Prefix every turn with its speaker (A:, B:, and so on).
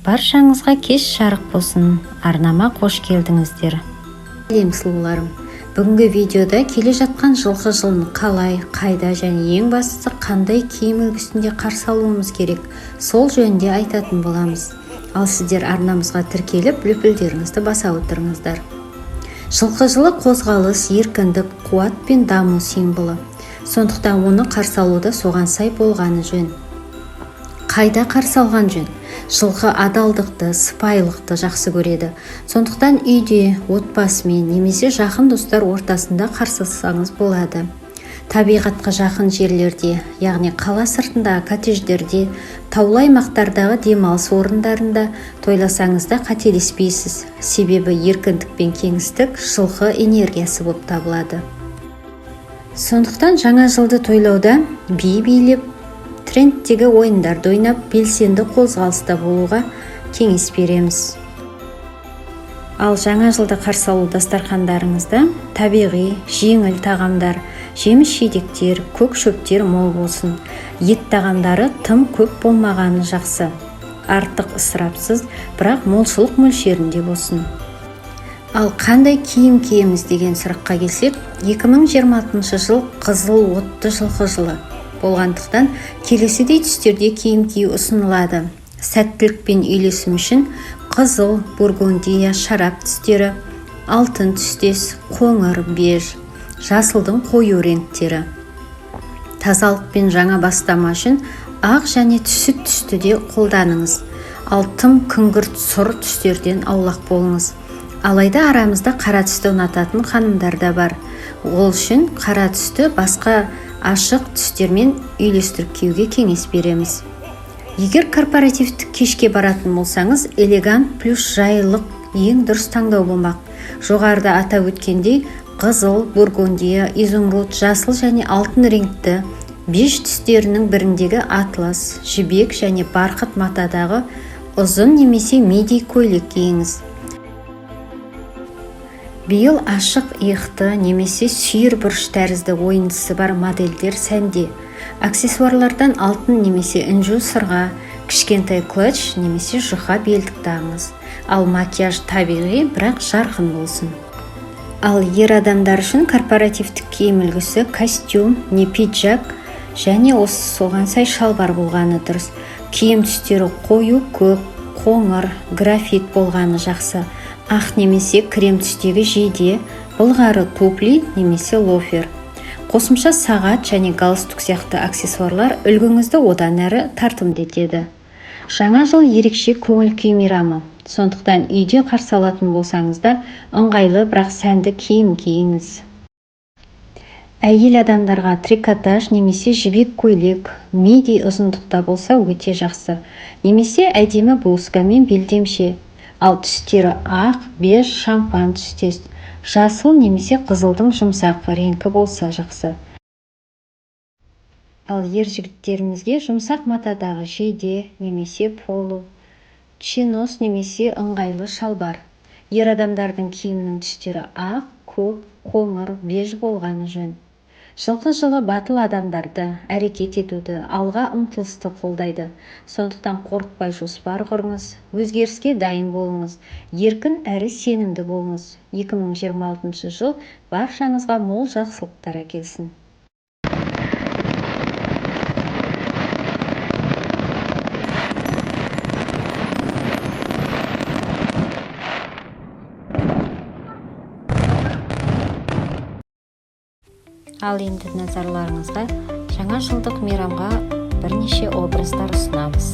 A: Баршаңызға кеш жарық болсын. Арнама қош келдіңіздер. Сәлем сұлуларым. Бүгінгі видеода келе жатқан жылқы жылын қалай, қайда және ең бастысы қандай киім үлгісінде қарсы алуымыз керек, сол жөнінде айтатын боламыз. Ал сіздер арнамызға тіркеліп, лүпілдеріңізді баса отырыңыздар. Жылқы жылы қозғалыс, еркіндік, қуат пен даму символы. Сондықтан оны қарсы алуда соған сай болғаны жөн. Қайда қарсы алған жөн? Жылқы адалдықты, сыпайылықты жақсы көреді. Сондықтан үйде, отбасымен немесе жақын достар ортасында қарсы алсаңыз болады. Табиғатқа жақын жерлерде, яғни қала сыртындағы коттедждерде, таулы аймақтардағы демалыс орындарында тойласаңыз да қателеспейсіз. Себебі еркіндік пен кеңістік жылқы энергиясы болып табылады. Сондықтан жаңа жылды тойлауда би билеп, трендтегі ойындарды ойнап, белсенді қозғалыста болуға кеңес береміз. Ал жаңа жылды қарсы алу дастархандарыңызда табиғи, жеңіл тағамдар, жеміс-жидектер, көк шөптер мол болсын. Ет тағамдары тым көп болмағаны жақсы. Артық ысырапсыз, бірақ молшылық мөлшерінде болсын. Ал қандай киім киеміз деген сұраққа келсек, 2026 жыл қызыл отты жылқы жылы болғандықтан келесідей түстерде киім кию ұсынылады. Сәттілікпен үйлесім үшін қызыл, бургундия, шарап түстері, алтын түстес, қоңыр, беж, жасылдың қою реңктері. Тазалық пен жаңа бастама үшін ақ және түсік түсті де қолданыңыз. Ал тым күңгірт сұр түстерден аулақ болыңыз. Алайда арамызда қара түсті ұнататын ханымдар да бар. Ол үшін қара түсті басқа ашық түстермен үйлестіріп киюге кеңес береміз. Егер корпоративтік кешке баратын болсаңыз, элегант плюс жайлылық ең дұрыс таңдау болмақ. Жоғарыда атап өткендей, қызыл, бургундия, изумруд, жасыл және алтын реңкті беж түстерінің біріндегі атлас, жібек және барқыт матадағы ұзын немесе миди көйлек киіңіз. Биыл ашық иықты немесе сүйір бұрыш тәрізді ойындысы бар модельдер сәнде. Аксессуарлардан алтын немесе інжу сырға, кішкентай клатч немесе жұқа белдік тағыңыз. Ал макияж табиғи, бірақ жарқын болсын. Ал ер адамдар үшін корпоративтік киім үлгісі костюм, не пиджак және осы соған сай шалбар болғаны дұрыс. Киім түстері қою көк, қоңыр, графит болғаны жақсы. Ақ немесе крем түстегі жейде, былғары тупли немесе лофер. Қосымша сағат және галстук сияқты аксессуарлар үлгіңізді одан әрі тартымды етеді. Жаңа жыл ерекше көңіл күй мейрамы. Сондықтан үйде қарсы алатын болсаңыз да ыңғайлы, бірақ сәнді киім киіңіз. Әйел адамдарға трикотаж немесе жібек көйлек, миди ұзындықта болса өте жақсы. Немесе әдемі блузка мен белдемше. Ал түстері ақ, беж, шампан түстес, жасыл немесе қызылдың жұмсақ реңкі болса жақсы. Ал ер жігіттерімізге жұмсақ матадағы жейде немесе поло, чинос немесе ыңғайлы шалбар. Ер адамдардың киімінің түстері ақ, көк, қоңыр, беж болғаны жөн. Жылқы жылы батыл адамдарды, әрекет етуді, алға ұмтылысты қолдайды. Сондықтан қорықпай жоспар құрыңыз, өзгеріске дайын болыңыз, еркін әрі сенімді болыңыз. 2026 жыл баршаңызға мол жақсылықтар әкелсін. Ал енді назарларыңызға жаңа жылдық мейрамға бірнеше образдар ұсынамыз.